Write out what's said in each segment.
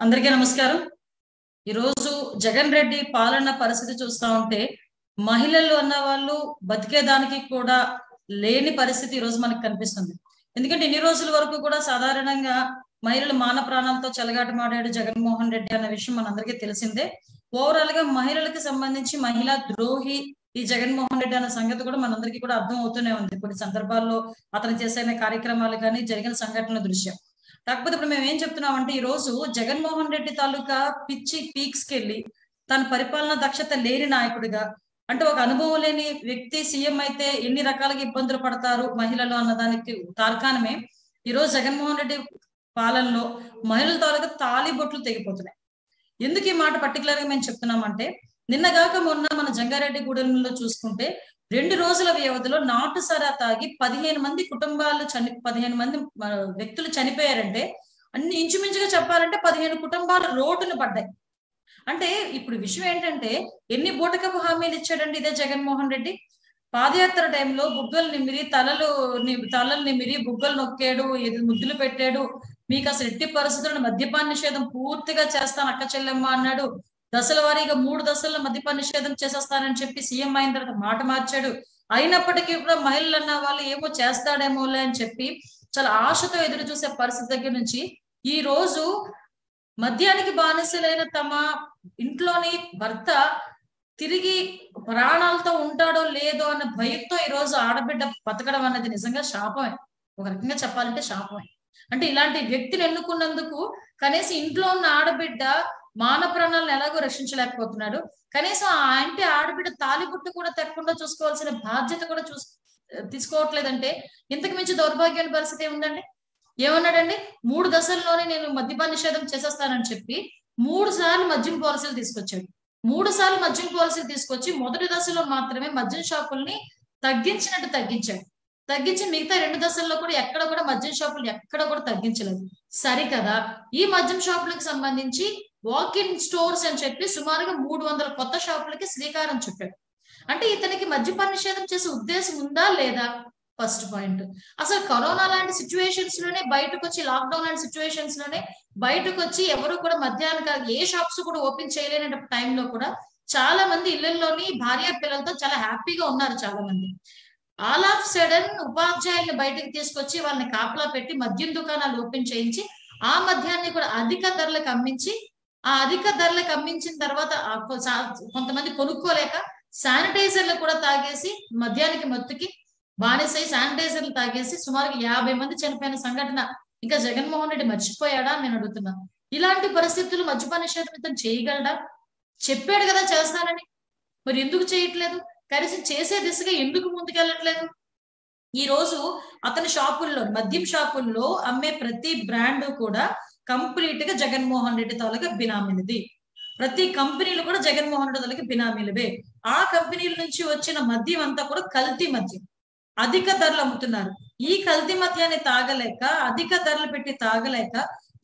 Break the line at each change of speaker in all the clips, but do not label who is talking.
అందరికీ నమస్కారం. ఈరోజు జగన్ రెడ్డి పాలన పరిస్థితి చూస్తా ఉంటే మహిళలు అన్న వాళ్ళు బతికేదానికి కూడా లేని పరిస్థితి ఈరోజు మనకు కనిపిస్తుంది. ఎందుకంటే ఇన్ని రోజుల వరకు కూడా సాధారణంగా మహిళలు మాన ప్రాణాలతో చెలగాటమాడాడు జగన్మోహన్ రెడ్డి అన్న విషయం మనందరికీ తెలిసిందే. ఓవరాల్ గా మహిళలకు సంబంధించి మహిళా ద్రోహి ఈ జగన్మోహన్ రెడ్డి అన్న సంగతి కూడా మనందరికీ కూడా అర్థం అవుతూనే ఉంది. కొన్ని సందర్భాల్లో అతను చేసే కార్యక్రమాలు కానీ జరిగిన సంఘటనల దృశ్యం. కాకపోతే ఇప్పుడు మేము ఏం చెప్తున్నామంటే ఈ రోజు జగన్మోహన్ రెడ్డి తాలూకా పిచ్చి పీక్స్ కెళ్ళి తన పరిపాలన దక్షత లేని నాయకుడిగా, అంటే ఒక అనుభవం లేని వ్యక్తి సీఎం అయితే ఎన్ని రకాలుగా ఇబ్బందులు పడతారు మహిళలు అన్నదానికి తార్కాణమే ఈ రోజు జగన్మోహన్ రెడ్డి పాలనలో మహిళల తాలూకా తాళిబొట్లు తెగిపోతున్నాయి. ఎందుకు ఈ మాట పర్టికులర్ గా మేము చెప్తున్నామంటే నిన్నగాక మొన్న మన జంగారెడ్డి గూడెంలో చూసుకుంటే 2 రోజుల వ్యవధిలో నాటు సరా తాగి 15 మంది కుటుంబాలు 15 మంది వ్యక్తులు చనిపోయారంటే అన్ని ఇంచుమించుగా చెప్పాలంటే 15 కుటుంబాలు రోడ్డున పడ్డాయి. అంటే ఇప్పుడు విషయం ఏంటంటే ఎన్ని బూటకపు హామీలు ఇచ్చాడండి ఇదే జగన్మోహన్ రెడ్డి. పాదయాత్ర టైంలో బుగ్గలు నిమిరి తలలు నిమిరి బుగ్గలు నొక్కాడు, ముద్దులు పెట్టాడు. మీకు అసలు ఎట్టి పరిస్థితులను మద్యపాన నిషేధం పూర్తిగా చేస్తాను అక్క చెల్లెమ్మ అన్నాడు. దశల వారీగా 3 దశల్లో మద్యపాన నిషేధం చేసేస్తానని చెప్పి సీఎం అయిన తర్వాత మాట మార్చాడు. అయినప్పటికీ కూడా మహిళలు అన్న వాళ్ళు ఏమో చేస్తాడేమోలే అని చెప్పి చాలా ఆశతో ఎదురు చూసే పరిస్థితి దగ్గర నుంచి ఈ రోజు మద్యానికి బానిసలైన తమ ఇంట్లోని భర్త తిరిగి ప్రాణాలతో ఉంటాడో లేదో అన్న భయంతో ఈ రోజు ఆడబిడ్డ బతకడం అన్నది నిజంగా శాపమే. ఒక రకంగా చెప్పాలంటే శాపమే. అంటే ఇలాంటి వ్యక్తిని ఎన్నుకున్నందుకు కనీసం ఇంట్లో ఉన్న ఆడబిడ్డ మాన ప్రాణాలను ఎలాగో రక్షించలేకపోతున్నాడు. కనీసం ఆ ఇంటి ఆడబిడ్డ తాలిబుట్టు కూడా తెక్కకుండా చూసుకోవాల్సిన బాధ్యత కూడా తీసుకోవట్లేదంటే ఇంతకు మించి దౌర్భాగ్యమైన పరిస్థితి ఉందండి. ఏమన్నాడండి, 3 దశల్లోనే నేను మద్యపాన నిషేధం చేసేస్తానని చెప్పి 3 సార్లు మద్యం పాలసీలు తీసుకొచ్చాడు. 3 సార్లు మద్యం పాలసీలు తీసుకొచ్చి మొదటి దశలో మాత్రమే మద్యం షాపుల్ని తగ్గించి మిగతా 2 దశల్లో కూడా ఎక్కడ కూడా మద్యం షాపులు ఎక్కడ కూడా తగ్గించలేదు. సరికదా ఈ మద్యం షాపులకు సంబంధించి వాక్ ఇన్ స్టోర్స్ అని చెప్పి సుమారుగా 300 కొత్త షాపులకి శ్రీకారం చుట్టాడు. అంటే ఇతనికి మద్యపాన నిషేధం చేసే ఉద్దేశం ఉందా లేదా? First point. అసలు కరోనా లాంటి సిచ్యువేషన్స్ లోనే బయటకు వచ్చి, లాక్డౌన్ లాంటి సిచ్యువేషన్స్ లోనే బయటకు వచ్చి ఎవరు కూడా మధ్యాహ్నం ఏ షాప్స్ కూడా ఓపెన్ చేయలేని టైంలో కూడా చాలా మంది ఇళ్లలోని భార్య పిల్లలతో చాలా హ్యాపీగా ఉన్నారు చాలా మంది. ఆల్ ఆఫ్ సడన్ ఉపాధ్యాయుల్ని బయటకు తీసుకొచ్చి వాళ్ళని కాపలా పెట్టి మద్యం దుకాణాలు ఓపెన్ చేయించి ఆ మద్యాన్ని కూడా అధిక ధరలకు అమ్మించిన తర్వాత కొంతమంది కొనుక్కోలేక శానిటైజర్లు కూడా తాగేసి మద్యానికి మత్తుకి బానిసై శానిటైజర్లు తాగేసి సుమారుగా 50 మంది చనిపోయిన సంఘటన ఇంకా జగన్మోహన్ రెడ్డి మర్చిపోయాడా అని నేను అడుగుతున్నా. ఇలాంటి పరిస్థితులు మద్యపాన నిషేధం చేయగలడా? చెప్పాడు కదా చేస్తానని, మరి ఎందుకు చేయట్లేదు? కనీసం చేసే దిశగా ఎందుకు ముందుకెళ్ళట్లేదు? ఈ రోజు అతని షాపుల్లో, మద్యం షాపుల్లో అమ్మే ప్రతి బ్రాండ్ కూడా కంప్లీట్ గా జగన్మోహన్ రెడ్డి తాలూకా బినామీలది. ప్రతి కంపెనీలు కూడా జగన్మోహన్ రెడ్డి తాలూకా బినామీలవే. ఆ కంపెనీల నుంచి వచ్చిన మద్యం అంతా కూడా కల్తీ మద్యం, అధిక ధరలు అమ్ముతున్నారు. ఈ కల్తీ మద్యాన్ని తాగలేక, అధిక ధరలు పెట్టి తాగలేక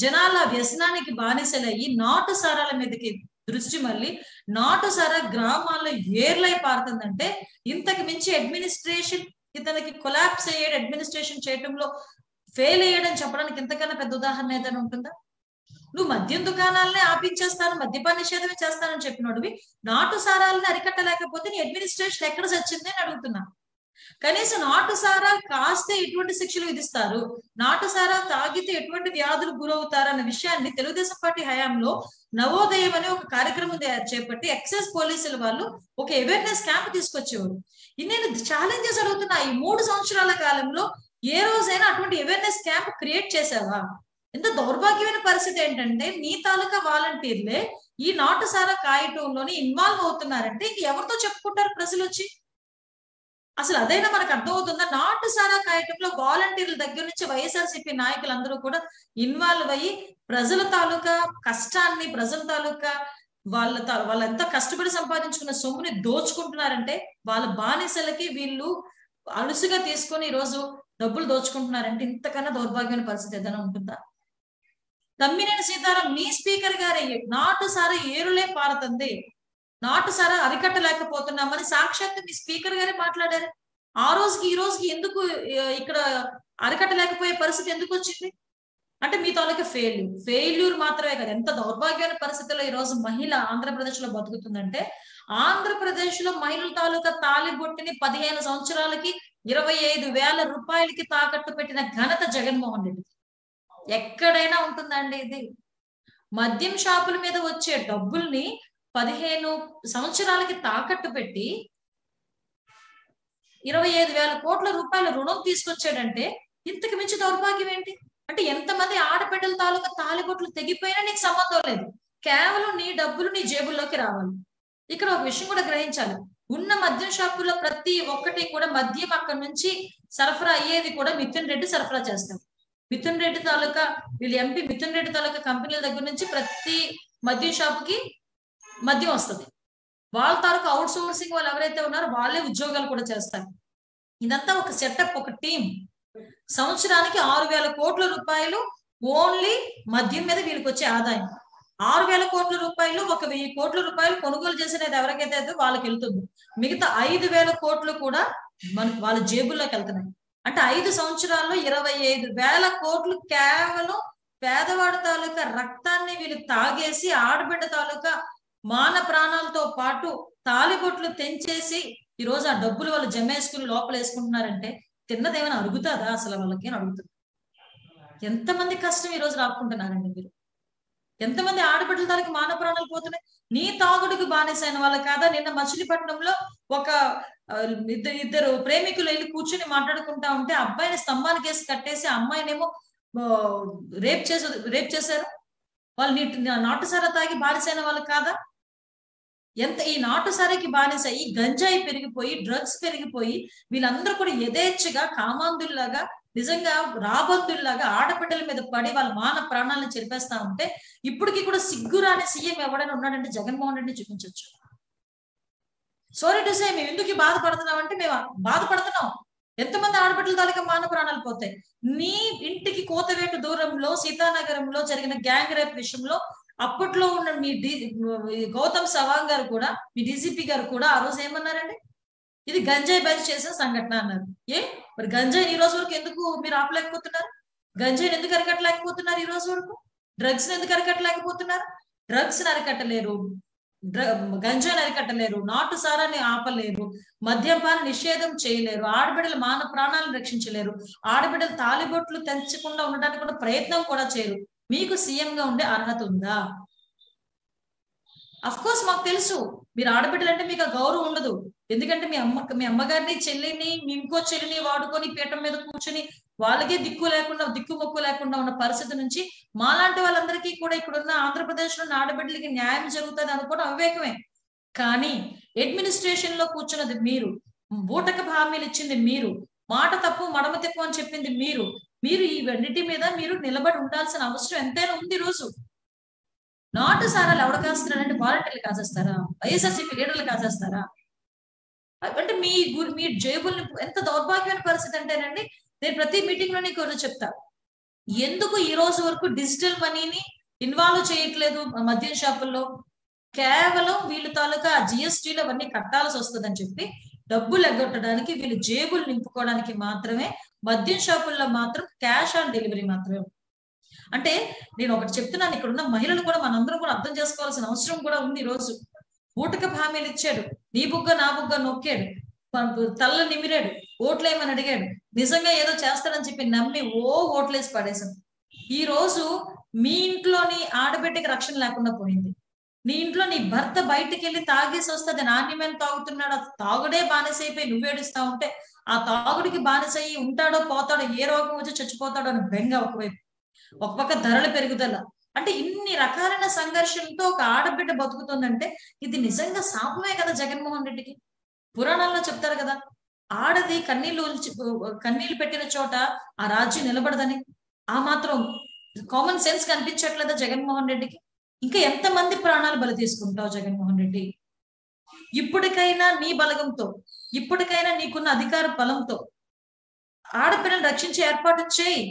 జనాల వ్యసనానికి బానిసలయ్యి నాటు సారాల మీదకి దృష్టి మళ్ళీ నాటు సారా గ్రామాల్లో ఏర్లై పారుతుందంటే ఇంతకు మించి అడ్మినిస్ట్రేషన్ ఇతనికి కొలాప్స్ అయ్యాడు, అడ్మినిస్ట్రేషన్ చేయడంలో ఫెయిల్ అయ్యాడని చెప్పడానికి ఇంతకన్నా పెద్ద ఉదాహరణ ఏదైనా ఉంటుందా? నువ్వు మద్యం దుకాణాలనే ఆపించేస్తాను, మద్యపాన నిషేధమే చేస్తానని చెప్పినోడివి నాటు సారాలని అరికట్టలేకపోతే నీ అడ్మినిస్ట్రేషన్ ఎక్కడ చచ్చింది అని అడుగుతున్నా. కనీసం నాటు సారా కాస్తే ఎటువంటి శిక్షలు విధిస్తారు, నాటు సారా తాగితే ఎటువంటి వ్యాధులు గురవుతారు అన్న విషయాన్ని తెలుగుదేశం పార్టీ హయాంలో నవోదయం అనే ఒక కార్యక్రమం చేపట్టి ఎక్సైజ్ పోలీసుల వాళ్ళు ఒక అవేర్నెస్ క్యాంప్ తీసుకొచ్చేవారు. నేను ఛాలెంజెస్ అడుగుతున్నా, ఈ 3 సంవత్సరాల కాలంలో ఏ రోజైనా అటువంటి అవేర్నెస్ క్యాంప్ క్రియేట్ చేసావా? ఎంత దౌర్భాగ్యమైన పరిస్థితి ఏంటంటే నీ తాలూకా వాలంటీర్లే ఈ నాటు సారా కాయటంలోని ఇన్వాల్వ్ అవుతున్నారంటే ఎవరితో చెప్పుకుంటారు ప్రజలు వచ్చి? అసలు అదైనా మనకు అర్థమవుతుందా? నాటు సారా కాయటంలో వాలంటీర్ల దగ్గర నుంచి వైఎస్ఆర్సీపీ నాయకులందరూ కూడా ఇన్వాల్వ్ అయ్యి ప్రజల తాలూకా కష్టాన్ని, ప్రజల తాలూకా వాళ్ళంతా కష్టపడి సంపాదించుకున్న సొమ్ముని దోచుకుంటున్నారంటే వాళ్ళ బానిసలకి వీళ్ళు అలుసుగా తీసుకొని ఈ రోజు డబ్బులు దోచుకుంటున్నారంటే ఇంతకన్నా దౌర్భాగ్యమైన పరిస్థితి ఏదైనా ఉంటుందా? తమ్మినేని సీతారాం నీ స్పీకర్ గారే నాటు సారా ఏరులే పారుతుంది, నాటు సారా అరికట్టలేకపోతున్నామని సాక్షాత్తు మీ స్పీకర్ గారే మాట్లాడారు. ఆ రోజుకి ఈ రోజుకి ఎందుకు ఇక్కడ అరికట్టలేకపోయే పరిస్థితి ఎందుకు వచ్చింది? అంటే మీ తాలూకా ఫెయిల్యూర్ మాత్రమే కదా, ఎంత దౌర్భాగ్యమైన పరిస్థితుల్లో ఈ రోజు మహిళ ఆంధ్రప్రదేశ్ లో బతుకుతుందంటే, ఆంధ్రప్రదేశ్ లో మహిళల తాలూకా తాలిబొట్టిని 15 సంవత్సరాలకి 25,000 రూపాయలకి తాకట్టు పెట్టిన ఘనత జగన్మోహన్ రెడ్డి. ఎక్కడైనా ఉంటుందండి ఇది? మద్యం షాపుల మీద వచ్చే డబ్బుల్ని 15 సంవత్సరాలకి తాకట్టు పెట్టి 25,000 కోట్ల రూపాయల రుణం తీసుకొచ్చాడంటే ఇంతకు మించి దౌర్భాగ్యం ఏంటి? అంటే ఎంతమంది ఆడబిడ్డల తాలూకా తాలిబొట్లు తెగిపోయినా నీకు సంబంధం లేదు, కేవలం నీ డబ్బులు నీ జేబుల్లోకి రావాలి. ఇక్కడ ఒక విషయం కూడా గ్రహించాలి, ఉన్న మద్యం షాపుల్లో ప్రతి ఒక్కటి కూడా మద్యం అక్కడి నుంచి సరఫరా అయ్యేది కూడా మిథున్ రెడ్డి సరఫరా చేస్తారు. మిథున్ రెడ్డి తాలూకా వీళ్ళు ఎంపీ మిథున్ రెడ్డి తాలూకా కంపెనీల దగ్గర నుంచి ప్రతి మద్యం షాపుకి మద్యం వస్తుంది. వాళ్ళ తాలూకా అవుట్ సోర్సింగ్ వాళ్ళు ఎవరైతే ఉన్నారో వాళ్ళే ఉద్యోగాలు కూడా చేస్తారు. ఇదంతా ఒక సెటప్, ఒక టీం. సంవత్సరానికి 6,000 కోట్ల రూపాయలు ఓన్లీ మద్యం మీద వీళ్ళకి వచ్చే ఆదాయం. 6,000 కోట్ల రూపాయలు 1,000 కోట్ల రూపాయలు కొనుగోలు చేసినది ఎవరికైతే వాళ్ళకి వెళ్తుంది. మిగతా 5,000 కోట్లు కూడా మనకి వాళ్ళ జేబుల్లోకి వెళ్తున్నాయి. అంటే 5 సంవత్సరాల్లో 25,000 కోట్లు కేవలం పేదవాడి తాలూకా రక్తాన్ని వీళ్ళు తాగేసి ఆడబిడ్డ తాలూకా మాన ప్రాణాలతో పాటు తాలిబొట్లు తెంచేసి ఈ రోజు ఆ డబ్బులు వాళ్ళు జమేసుకుని లోపల వేసుకుంటున్నారంటే తిన్నదేమైనా అడుగుతుందా అసలు వాళ్ళకి అని అడుగుతుంది. ఎంతమంది కష్టం ఈ రోజు రాకుంటున్నారండి మీరు? ఎంతమంది ఆడబిడ్డల తాలూకా మాన ప్రాణాలు పోతున్నాయి. నీ తాగుడికి బానిసైన వాళ్ళు కాదా? నిన్న మచిలీపట్నంలో ఒక ఇద్దరు ప్రేమికులు వెళ్ళి కూర్చుని మాట్లాడుకుంటా ఉంటే అబ్బాయిని స్తంభానికి వేసి కట్టేసి అమ్మాయినేమో రేప్ చేశారు. వాళ్ళు నాటుసారా తాగి బానిసైన వాళ్ళు కాదా? ఎంత ఈ నాటుసారాకి బానిస, ఈ గంజాయి పెరిగిపోయి డ్రగ్స్ పెరిగిపోయి వీళ్ళందరూ కూడా యథేచ్ఛగా కామాంధుల్లాగా నిజంగా రాబందుల్లాగా ఆడబిడ్డల మీద పడి వాళ్ళ మాన ప్రాణాలను చెరిపేస్తా ఉంటే ఇప్పటికీ కూడా సిగ్గురాని సీఎం ఎవడైనా ఉన్నాడంటే జగన్మోహన్ రెడ్డిని చూపించవచ్చు. సారీ టు సే, మేము ఎందుకు బాధపడుతున్నాం అంటే మేము బాధపడుతున్నాం. ఎంతమంది ఆడబిడ్డల తాలూకా మాన ప్రాణాలు పోతాయి. నీ ఇంటికి కోతవేటు దూరంలో సీతానగరంలో జరిగిన గ్యాంగ్ రేప్ విషయంలో అప్పట్లో ఉన్న మీ గౌతమ్ సవాంగ్ గారు కూడా, మీ డీజీపీ గారు కూడా ఆ రోజు ఏమన్నారండి? ఇది గంజాయి బ్యాచ్ చేసిన సంఘటన అన్నారు. మరి గంజాయి ఈ రోజు వరకు ఎందుకు మీరు ఆపలేకపోతున్నారు? గంజాయిని ఎందుకు అరికట్టలేకపోతున్నారు? ఈ రోజు వరకు డ్రగ్స్ ఎందుకు అరికట్టలేకపోతున్నారు? డ్రగ్స్ ని అరికట్టలేరు, గంజాయిని అరికట్టలేరు, నాటు సారాన్ని ఆపలేరు, మద్యపాన నిషేధం చేయలేరు, ఆడబిడ్డల మాన ప్రాణాలను రక్షించలేరు, ఆడబిడ్డలు తాలిబొట్లు తెంచకుండా ఉండడానికి కూడా ప్రయత్నం కూడా చేయరు. మీకు సీఎం గా ఉండే అర్హత ఉందా? అఫ్ కోర్స్ మాకు తెలుసు మీరు ఆడబిడ్డలు అంటే మీకు ఆ గౌరవం ఉండదు. ఎందుకంటే మీ అమ్మగారిని చెల్లిని మీ ఇంకో చెల్లిని వాడుకొని పీఠం మీద కూర్చుని వాళ్ళకే దిక్కుమొక్కు లేకుండా ఉన్న పరిస్థితి నుంచి మాలాంటి వాళ్ళందరికీ కూడా ఇక్కడున్న ఆంధ్రప్రదేశ్ లో ఆడబిడ్డలకి న్యాయం జరుగుతుంది అనుకోవడం అవివేకమే. కానీ అడ్మినిస్ట్రేషన్ లో కూర్చున్నది మీరు, బూటక హామీలు ఇచ్చింది మీరు, మాట తప్పు మడమ తప్పు అని చెప్పింది మీరు. ఇవన్నిటి మీద మీరు నిలబడి ఉండాల్సిన అవసరం ఎంతైనా ఉంది. రోజు నాటు సారాలు ఎవడ కాస్తున్నారంటే వాలంటీర్లు కాసేస్తారా? వైఎస్ఆర్సీపీ లీడర్లు కాసేస్తారా? అంటే మీ జేబుల్ని ఎంత దౌర్భాగ్యమైన పరిస్థితి అంటేనండి, నేను ప్రతి మీటింగ్ లో నీకు చెప్తా, ఎందుకు ఈ రోజు వరకు డిజిటల్ మనీని ఇన్వాల్వ్ చేయట్లేదు మద్యం షాపుల్లో? కేవలం వీళ్ళ తాలూకా జిఎస్టీలు అవన్నీ కట్టాల్సి వస్తుందని చెప్పి డబ్బులు ఎగ్గొట్టడానికి, వీళ్ళు జేబులు నింపుకోవడానికి మాత్రమే మద్యం షాపుల్లో మాత్రం క్యాష్ ఆన్ డెలివరీ మాత్రమే. అంటే నేను ఒకటి చెప్తున్నాను, ఇక్కడ ఉన్న మహిళలు కూడా మనందరం కూడా అర్థం చేసుకోవాల్సిన అవసరం కూడా ఉంది. ఈ రోజు ఊటక హామీలు ఇచ్చాడు, నీ బుగ్గ నా బుగ్గ నొక్కాడు, తల్ల నిమిరాడు, ఓట్లేమని అడిగాడు, నిజంగా ఏదో చేస్తాడని చెప్పి నమ్మి ఓట్లేసి పడేశాం. ఈ రోజు మీ ఇంట్లోని ఆడబిడ్డకి రక్షణ లేకుండా పోయింది. నీ ఇంట్లో నీ భర్త బయటికి వెళ్ళి తాగేసి వస్తుంది, నాణ్యమైన తాగుతున్నాడు, తాగుడే బానిసైపోయి నువ్వేడుస్తా ఉంటే ఆ తాగుడికి బానిసయ్యి ఉంటాడో పోతాడో, ఏ రోగం వచ్చి చచ్చిపోతాడో అని బెంగ ఒకవైపు, ఒక పక్క ధరల పెరుగుదల, అంటే ఇన్ని రకాలైన సంఘర్షణతో ఒక ఆడబిడ్డ బతుకుతుందంటే ఇది నిజంగా శాపమే కదా జగన్మోహన్ రెడ్డికి. పురాణాల్లో చెప్తారు కదా, ఆడది కన్నీళ్లు పెట్టిన చోట ఆ రాజ్యం నిలబడదని. ఆ మాత్రం కామన్ సెన్స్ కనిపించట్లేదా జగన్మోహన్ రెడ్డికి? ఇంకా ఎంతమంది ప్రాణాలు బలి తీసుకుంటావు జగన్మోహన్ రెడ్డి? ఇప్పటికైనా నీ బలగంతో, ఇప్పటికైనా నీకున్న అధికార బలంతో ఆడపిల్లని రక్షించే ఏర్పాటు చేయి.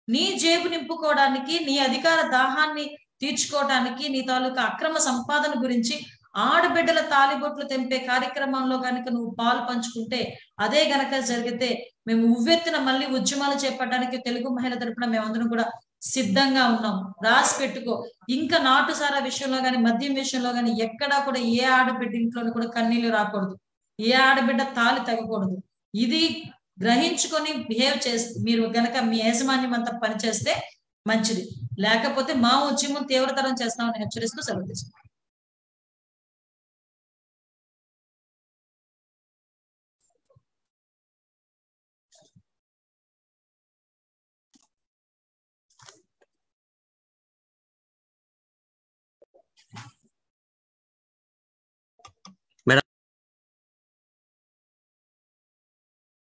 నీ జేబు నింపుకోవడానికి, నీ అధికార దాహాన్ని తీర్చుకోవడానికి, నీ తాలూకా అక్రమ సంపాదన గురించి ఆడబిడ్డల తాలిబొట్లు తెంపే కార్యక్రమంలో కనుక నువ్వు పాలు పంచుకుంటే, అదే గనక జరిగితే మేము ఉవ్వెత్తున మళ్ళీ ఉద్యమాలు చేపట్టడానికి తెలుగు మహిళ తరపున మేమందరం కూడా సిద్ధంగా ఉన్నాం, రాసి పెట్టుకో. ఇంకా నాటుసారా విషయంలో గాని, మద్యం విషయంలో గాని ఎక్కడా కూడా ఏ ఆడబిడ్డ ఇంట్లో కూడా కన్నీళ్లు రాకూడదు, ఏ ఆడబిడ్డ తాళి తెగకూడదు. ఇది గ్రహించుకొని బిహేవ్ చేస్తే మీరు గనక మీ యాజమాన్యం అంతా పనిచేస్తే మంచిది, లేకపోతే మా ఉద్యమం తీవ్రతరం చేస్తామని హెచ్చరిస్తూ సెలవు తీసుకుంటాం.